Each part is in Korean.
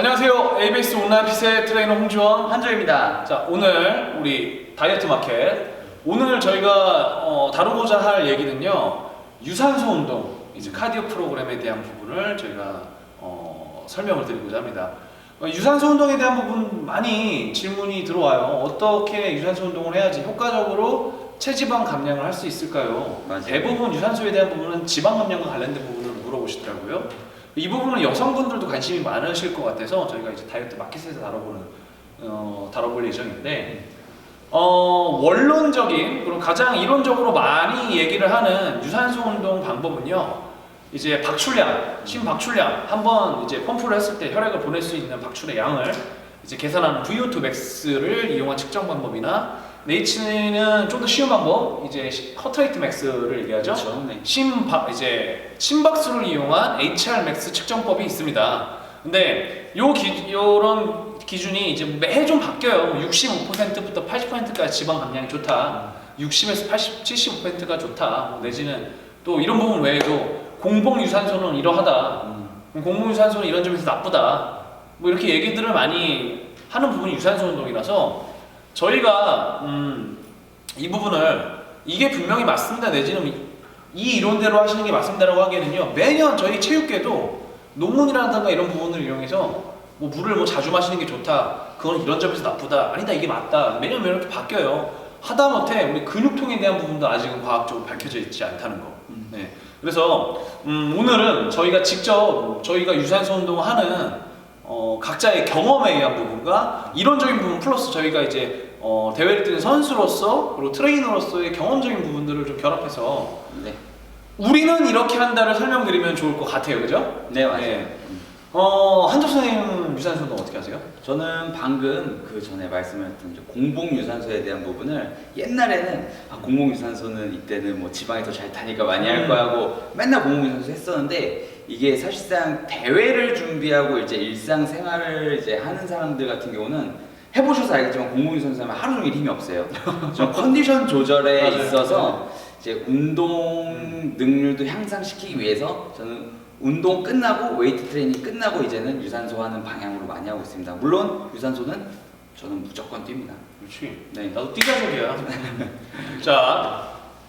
안녕하세요. ABS 온라인 피세 트레이너 홍지원 한조입니다. 자, 오늘 우리 다이어트 마켓 오늘 저희가 다루고자 할 얘기는요, 유산소 운동, 이제 카디오 프로그램에 대한 부분을 저희가 설명을 드리고자 합니다. 유산소 운동에 대한 부분 많이 질문이 들어와요. 어떻게 유산소 운동을 해야지 효과적으로 체지방 감량을 할 수 있을까요? 맞아요. 대부분 유산소에 대한 부분은 지방 감량과 관련된 부분을 물어보시더라고요. 이 부분은 여성분들도 관심이 많으실 것 같아서 저희가 이제 다이어트 마켓에서 다뤄볼 예정인데, 원론적인 그리고 가장 이론적으로 많이 얘기를 하는 유산소 운동 방법은요, 이제 박출량, 심박출량 한번 이제 펌프를 했을 때 혈액을 보낼 수 있는 박출의 양을 이제 계산하는 VO2 max를 이용한 측정 방법이나, 네이치는 좀 더 쉬운 방법, 이제 커트레이트 맥스를 얘기하죠. 그렇죠. 네. 심박수를 이용한 HR 맥스 측정법이 있습니다. 근데 요런 기준이 이제 매 좀 바뀌어요. 65%부터 80%까지 지방 감량이 좋다. 60에서 80, 75%가 좋다. 내지는 또 이런 부분 외에도 공복 유산소는 이러하다. 공복 유산소는 이런 점에서 나쁘다. 뭐 이렇게 얘기들을 많이 하는 부분이 유산소 운동이라서 저희가 이 부분을 이게 분명히 맞습니다 내지는 이 이론대로 하시는 게 맞습니다라고 하기에는요, 매년 저희 체육계도 논문이라든가 이런 부분을 이용해서 뭐 물을 뭐 자주 마시는 게 좋다, 그건 이런 점에서 나쁘다, 아니다 이게 맞다, 매년 이렇게 바뀌어요. 하다못해 우리 근육통에 대한 부분도 아직은 과학적으로 밝혀져 있지 않다는 거. 네. 그래서 오늘은 저희가 직접 저희가 유산소 운동을 하는 각자의 경험에 의한 부분과 이론적인 부분 플러스 저희가 이제 대회를 뛰는 선수로서 그리고 트레이너로서의 경험적인 부분들을 좀 결합해서 네. 우리는 이렇게 한다를 설명드리면 좋을 것 같아요, 그죠? 네, 맞아요. 네. 한조 선생님 유산소 운동 어떻게 하세요? 저는 방금 그 전에 말씀하셨던 이제 공복 유산소에 대한 부분을 옛날에는 공복 유산소는 이때는 뭐 지방이 더 잘 타니까 많이 할 거야 하고 맨날 공복 유산소 했었는데, 이게 사실상 대회를 준비하고 이제 일상생활을 이제 하는 사람들 같은 경우는 해보셔서 알겠지만 공복 유산소 하면 하루 종일 힘이 없어요. 저 컨디션 조절에 맞아요. 있어서 이제 운동 능률도 향상시키기 위해서 저는 운동 끝나고 웨이트 트레이닝 끝나고 이제는 유산소 하는 방향으로 많이 하고 있습니다. 물론 유산소는 저는 무조건 뜁니다. 그렇지. 네. 나도 뛰자족이야. 자,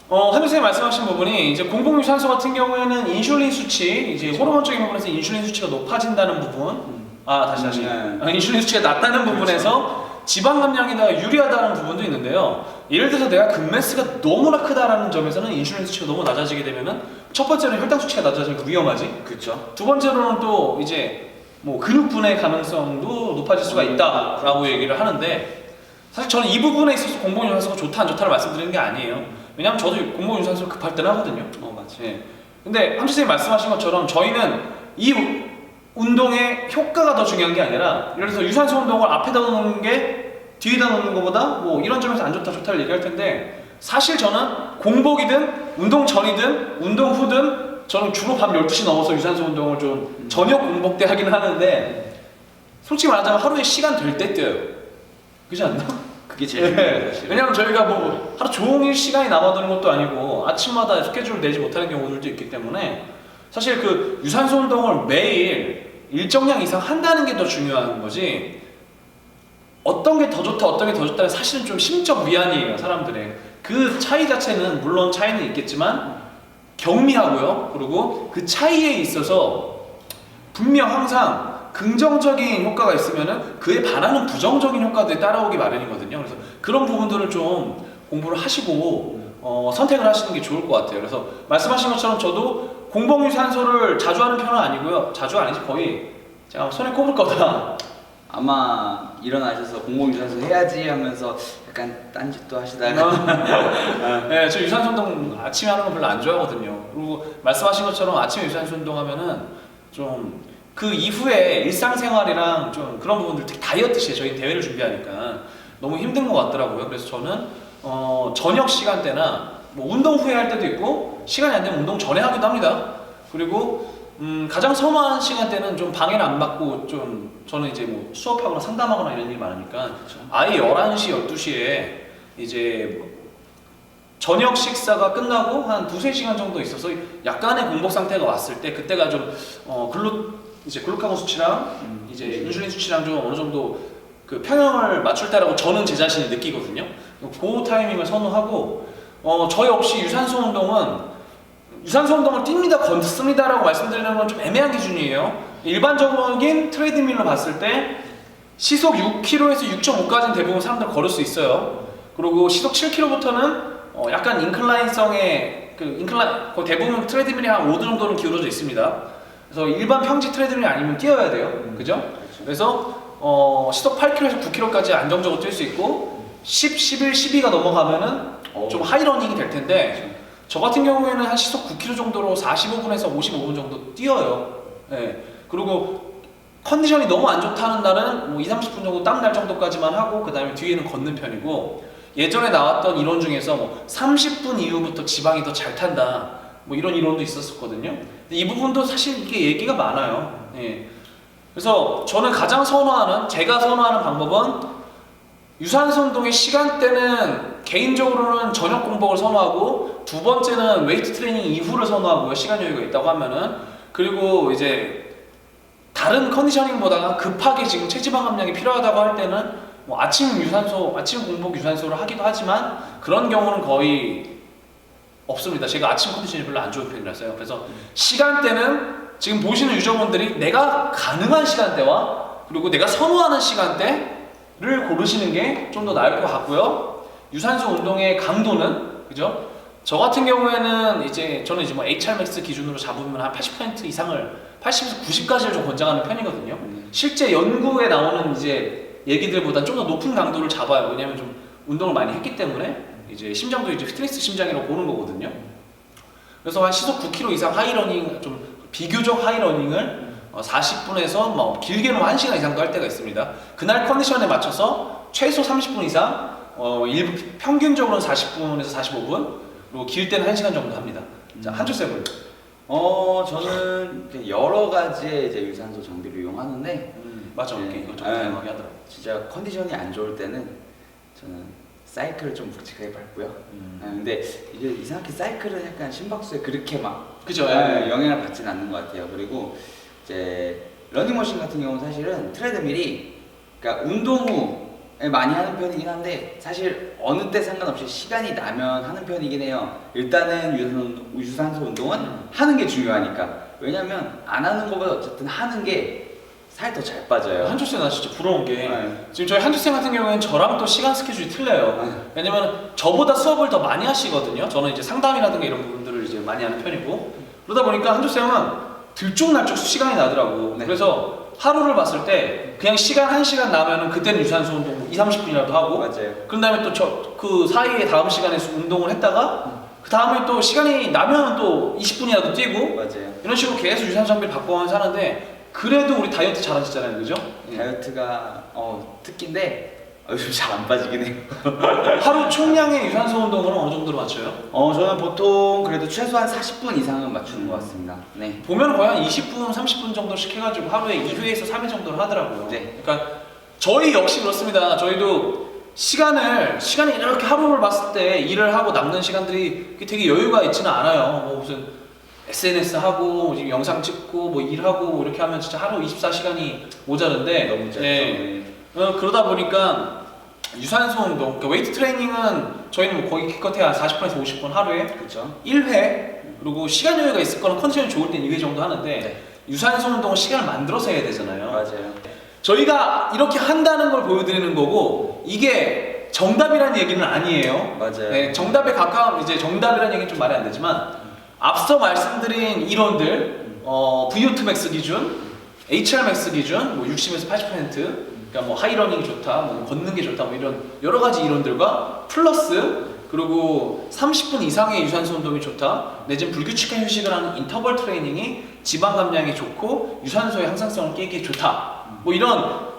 한조 선생님 말씀하신 부분이 이제 공복 유산소 같은 경우에는 인슐린 수치, 이제 호르몬적인 부분에서 인슐린 수치가 높아진다는 부분. 다시. 인슐린 수치가 낮다는 부분에서 지방 감량에다가 유리하다는 부분도 있는데요. 예를 들어서 내가 근매스가 너무나 크다라는 점에서는 인슐린 수치가 너무 낮아지게 되면은 첫 번째로는 혈당 수치가 낮아지니까 위험하지. 그렇죠. 두 번째로는 또 이제 뭐 근육 분해 가능성도 높아질 수가 있다라고 얘기를 하는데, 사실 저는 이 부분에 있어서 공복 유산소가 좋다 안 좋다를 말씀드리는 게 아니에요. 왜냐면 저도 공복 유산소를 급할 때는 하거든요. 맞죠. 네. 근데 함지 선생님 말씀하신 것처럼 저희는 이 운동의 효과가 더 중요한 게 아니라, 예를 들어서 유산소 운동을 앞에다 놓는 게 뒤에다 놓는 것보다 뭐 이런 점에서 안 좋다 좋다를 얘기할 텐데, 사실 저는 공복이든 운동 전이든 운동 후든 저는 주로 밤 12시 넘어서 유산소 운동을 좀 저녁 공복 때 하긴 하는데, 솔직히 말하자면 하루에 시간 될 때 뛰어요. 그렇지 않나? 그게 제일 중요해요. 네. 사실. 왜냐면 저희가 뭐 하루 종일 시간이 남아도는 것도 아니고 아침마다 스케줄을 내지 못하는 경우들도 있기 때문에, 사실 그 유산소 운동을 매일 일정량 이상 한다는 게 더 중요한 거지, 어떤 게 더 좋다 어떤 게 더 좋다는 사실은 좀 심적 위안이에요. 사람들의 그 차이 자체는 물론 차이는 있겠지만 경미하고요. 그리고 그 차이에 있어서 분명 항상 긍정적인 효과가 있으면은 그에 반하는 부정적인 효과들이 따라오기 마련이거든요. 그래서 그런 부분들을 좀 공부를 하시고 선택을 하시는 게 좋을 것 같아요. 그래서 말씀하신 것처럼 저도 공복 유산소를 자주 하는 편은 아니고요. 자주 아니지, 거의 제가 손에 꼽을 거다. 아마 일어나셔서 공복 유산소 해야지 하면서 약간 딴짓도 하시다가 네, 저 유산소 운동 아침에 하는 거 별로 안 좋아하거든요. 그리고 말씀하신 것처럼 아침에 유산소 운동하면은 좀 그 이후에 일상생활이랑 좀 그런 부분들, 특히 다이어트 시에 저희 대회를 준비하니까 너무 힘든 것 같더라고요. 그래서 저는 저녁 시간대나 뭐 운동 후에 할 때도 있고 시간이 안 되면 운동 전에 하기도 합니다. 그리고 가장 선호하는 시간대는 좀 방해를 안 받고, 좀 저는 이제 뭐 수업하거나 상담하거나 이런 일이 많으니까 아예 11시, 12시에 이제 뭐 저녁 식사가 끝나고 한 2~3시간 정도 있어서 약간의 공복 상태가 왔을 때, 그때가 좀 이제 글루카곤 수치랑 이제 인슐린 수치랑 좀 어느 정도 그 평형을 맞출 때라고 저는 제 자신이 느끼거든요. 그 타이밍을 선호하고 저 역시 유산소 운동을 뜁니다, 걷습니다라고 말씀드리는 건 좀 애매한 기준이에요. 일반적인 트레이드밀로 봤을 때 시속 6km에서 6.5까지는 대부분 사람들 걸을 수 있어요. 그리고 시속 7km부터는 약간 인클라인성의 거의 대부분 트레이드밀이 한 5도 정도는 기울어져 있습니다. 그래서 일반 평지 트레이드밀이 아니면 뛰어야 돼요. 그죠? 그래서 시속 8km에서 9km까지 안정적으로 뛸 수 있고 10, 11, 12가 넘어가면은 좀 하이러닝이 될 텐데 저 같은 경우에는 한 시속 9km 정도로 45분에서 55분 정도 뛰어요. 네. 그리고 컨디션이 너무 안 좋다는 날은 뭐 2, 30분 정도 땀 날 정도까지만 하고 그 다음에 뒤에는 걷는 편이고 예전에 나왔던 이론 중에서 뭐 30분 이후부터 지방이 더 잘 탄다 뭐 이런 이론도 있었거든요. 근데 이 부분도 사실 이게 얘기가 많아요. 예. 그래서 저는 제가 선호하는 방법은 유산소 운동의 시간대는 개인적으로는 저녁 공복을 선호하고 두 번째는 웨이트 트레이닝 이후를 선호하고요. 시간 여유가 있다고 하면은 그리고 이제 다른 컨디셔닝보다 급하게 지금 체지방 감량이 필요하다고 할 때는 뭐 아침 공복 유산소를 하기도 하지만 그런 경우는 거의 없습니다. 제가 아침 컨디션이 별로 안 좋은 편이라서요. 그래서 시간대는 지금 보시는 유저분들이 내가 가능한 시간대와 그리고 내가 선호하는 시간대를 고르시는 게 좀 더 나을 것 같고요. 유산소 운동의 강도는 그죠? 저 같은 경우에는 저는 이제 뭐 HRMAX 기준으로 잡으면 한 80% 이상을 80에서 90까지를 좀 권장하는 편이거든요. 실제 연구에 나오는 이제 얘기들보다 좀 더 높은 강도를 잡아요. 왜냐면 좀 운동을 많이 했기 때문에 이제 심장도 이제 피트니스 심장이라고 보는 거거든요. 그래서 한 시속 9km 이상 하이러닝 좀 비교적 하이러닝을 40분에서 뭐 길게는 1시간 이상도 할 때가 있습니다. 그날 컨디션에 맞춰서 최소 30분 이상, 평균적으로는 40분에서 45분, 그리고 길 때는 1시간 정도 합니다. 자, 한주쌤은? 저는 여러 가지의 이제 유산소 장비를 이용하는데 맞아, 이거 좀 다양하게 하더라고. 진짜 컨디션이 안 좋을 때는 저는 사이클을 좀 묵직하게 밟고요. 근데 이게 이상하게 사이클은 약간 심박수에 그렇게 막 그죠? 영향을 받지는 않는 것 같아요. 그리고 이제 러닝머신 같은 경우는 사실은 트레드밀이 그러니까 운동 후에 많이 하는 편이긴 한데 사실 어느 때 상관없이 시간이 나면 하는 편이긴 해요. 일단은 유산소 운동은 하는 게 중요하니까. 왜냐면 안 하는 것보다 어쨌든 하는 게 살이 더 잘 빠져요. 한주쌤 나 진짜 부러운 게 지금 저희 한주쌤 같은 경우에는 저랑 또 시간 스케줄이 틀려요. 왜냐면 저보다 수업을 더 많이 하시거든요. 저는 이제 상담이라든가 이런 부분들을 이제 많이 하는 편이고 그러다 보니까 한주쌤은 들쭉날쭉 시간이 나더라고. 네. 그래서 하루를 봤을 때 그냥 시간 1시간 나면은 그때는 유산소 운동 2, 30분이라도 하고 맞아요. 그런 다음에 또 그 사이에 다음 시간에 운동을 했다가 그 다음에 또 시간이 나면 또 20분이라도 뛰고 맞아요. 이런 식으로 계속 유산소 장비를 바꿔가면서 하는데 그래도 우리 다이어트 잘하시잖아요, 그죠? 다이어트가 특기인데 요즘 잘 안 빠지긴 해요. 하루 총량의 유산소 운동은 어느 정도로 맞춰요? 저는 보통 그래도 최소한 40분 이상은 맞추는 것 같습니다. 네. 보면 거의 한 20분, 30분 정도씩 해가지고 하루에 2회에서 3회 정도를 하더라고요. 네. 그러니까 저희 역시 그렇습니다. 저희도 시간이 이렇게 하루를 봤을 때 일을 하고 남는 시간들이 되게 여유가 있지는 않아요. 뭐 무슨 SNS 하고 지금 영상 찍고 뭐 일하고 이렇게 하면 진짜 하루 24시간이 모자른데 너무 짧죠. 네. 그러다 보니까 유산소 운동, 그러니까 웨이트 트레이닝은 저희는 뭐 거의 기껏해야 한 40분에서 50분 하루에 그렇죠. 1회 그리고 시간 여유가 있을 거나 컨디션이 좋을 땐 2회 정도 하는데 네. 유산소 운동은 시간을 만들어서 해야 되잖아요. 맞아요. 저희가 이렇게 한다는 걸 보여드리는 거고 이게 정답이라는 얘기는 아니에요. 맞아요. 네, 정답에 가까운 이제 정답이라는 얘기는 좀 말이 안 되지만 앞서 말씀드린 이론들 VO2 맥스 기준, HR 맥스 기준, 뭐 60에서 80%, 그러니까 뭐 하이러닝이 좋다, 뭐 걷는 게 좋다, 뭐 이런 여러 가지 이론들과 플러스 그리고 30분 이상의 유산소 운동이 좋다, 내지는 불규칙한 휴식을 하는 인터벌 트레이닝이 지방 감량에 좋고 유산소의 항상성을 깨기에 좋다. 뭐 이런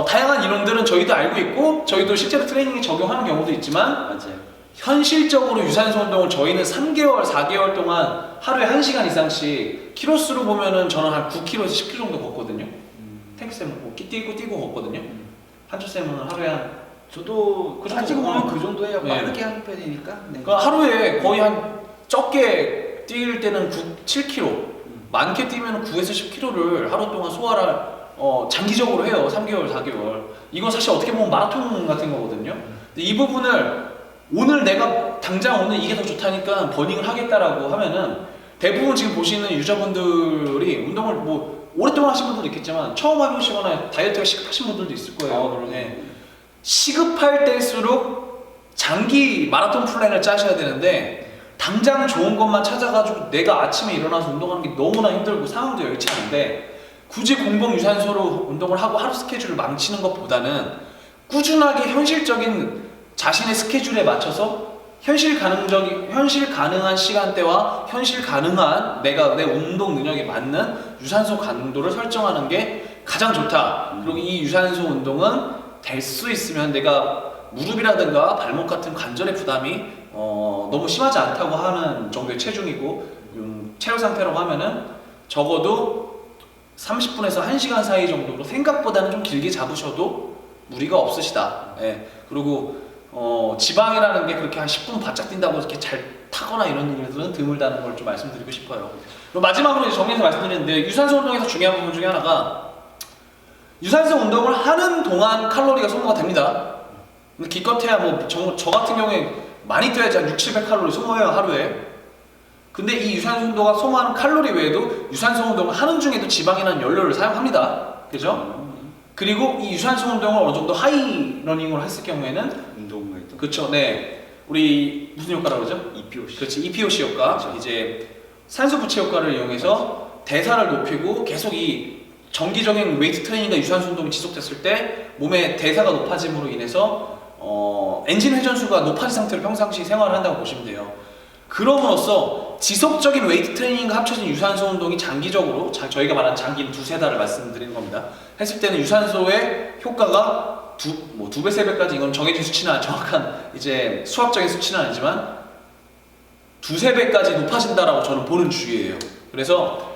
다양한 이론들은 저희도 알고 있고 저희도 실제로 트레이닝에 적용하는 경우도 있지만 맞아요. 현실적으로 유산소 운동을 저희는 3개월, 4개월 동안 하루에 1시간 이상씩 키로수로 보면은 저는 한 9km에서 10km 정도 걷거든요. 탱크쌤은 뭐 뛰고 걷거든요. 한주쌤은 하루에 한 저도 그 정도 따지고 보면 보면 그 정도 해요. 네. 빠르게 하는 편이니까. 네. 그러니까 하루에 거의 한 적게 뛸 때는 7km 많게 뛰면 9에서 10km를 하루 동안 소화를 장기적으로 해요. 3개월, 4개월. 이건 사실 어떻게 보면 마라톤 같은 거거든요. 근데 이 부분을 오늘 내가 당장 오늘 이게 더 좋다니까 버닝을 하겠다라고 하면은 대부분 지금 보시는 유저분들이 운동을 뭐 오랫동안 하신 분들도 있겠지만 처음 해보시거나 다이어트가 시급하신 분들도 있을 거예요. 네. 시급할 때일수록 장기 마라톤 플랜을 짜셔야 되는데 당장 좋은 것만 찾아가지고 내가 아침에 일어나서 운동하는 게 너무나 힘들고 상황도 여의치 않은데 굳이 공복 유산소로 운동을 하고 하루 스케줄을 망치는 것보다는 꾸준하게 현실적인 자신의 스케줄에 맞춰서 현실 가능한 시간대와 현실 가능한 내가 내 운동 능력에 맞는 유산소 강도를 설정하는 게 가장 좋다. 그리고 이 유산소 운동은 될 수 있으면 내가 무릎이라든가 발목 같은 관절의 부담이 너무 심하지 않다고 하는 정도의 체중이고 체력 상태라고 하면은 적어도 30분에서 1시간 사이 정도로 생각보다는 좀 길게 잡으셔도 무리가 없으시다. 예. 그리고 지방이라는 게 그렇게 한 10분 바짝 뛴다고 이렇게 잘 타거나 이런 일들은 드물다는 걸 좀 말씀드리고 싶어요. 그리고 마지막으로 이제 정리해서 말씀드리는데 유산소 운동에서 중요한 부분 중에 하나가 유산소 운동을 하는 동안 칼로리가 소모가 됩니다. 근데 기껏해야 뭐 저 같은 경우에 많이 뛰어야지 한 600-700칼로리 소모해요 하루에. 근데 이 유산소 운동가 소모하는 칼로리 외에도 유산소 운동을 하는 중에도 지방이라는 연료를 사용합니다. 그죠? 그리고 이 유산소 운동을 어느 정도 하이 러닝으로 했을 경우에는 운동을 그렇죠. 네. 우리 무슨 효과라고 그러죠? EPOC. 그렇지. EPOC 효과. 그렇죠. 이제 산소 부채 효과를 이용해서 대사를 높이고 계속 이 정기적인 웨이트 트레이닝과 유산소 운동이 지속됐을 때 몸의 대사가 높아짐으로 인해서 엔진 회전수가 높아진 상태로 평상시 생활을 한다고 보시면 돼요. 그럼으로써 지속적인 웨이트 트레이닝과 합쳐진 유산소 운동이 장기적으로 저희가 말하는 장기는 2-3달을 말씀드리는 겁니다. 했을 때는 유산소의 효과가 두 배, 세 배까지 이건 정해진 수치나 정확한 이제 수학적인 수치는 아니지만 2-3배까지 높아진다라고 저는 보는 주의예요. 그래서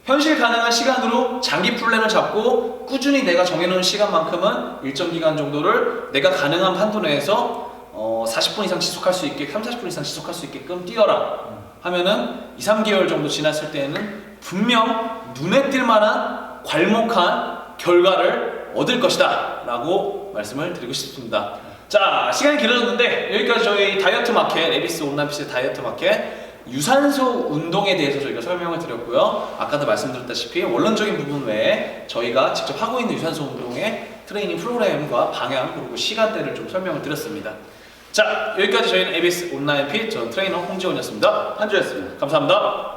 현실 가능한 시간으로 장기 플랜을 잡고 꾸준히 내가 정해놓은 시간만큼은 일정 기간 정도를 내가 가능한 한도 내에서 40분 이상 지속할 수 있게 30-40분 이상 지속할 수 있게끔 뛰어라 하면은 2-3개월 정도 지났을 때에는 분명 눈에 띌 만한 괄목한 결과를 얻을 것이다 라고 말씀을 드리고 싶습니다. 자, 시간이 길어졌는데 여기까지 저희 다이어트 마켓 에비스 온라인핏의 다이어트 마켓 유산소 운동에 대해서 저희가 설명을 드렸고요. 아까도 말씀드렸다시피 원론적인 부분 외에 저희가 직접 하고 있는 유산소 운동의 트레이닝 프로그램과 방향 그리고 시간대를 좀 설명을 드렸습니다. 자, 여기까지 저희는 에비스 온라인핏 전 트레이너 홍지원이었습니다. 한주였습니다. 감사합니다.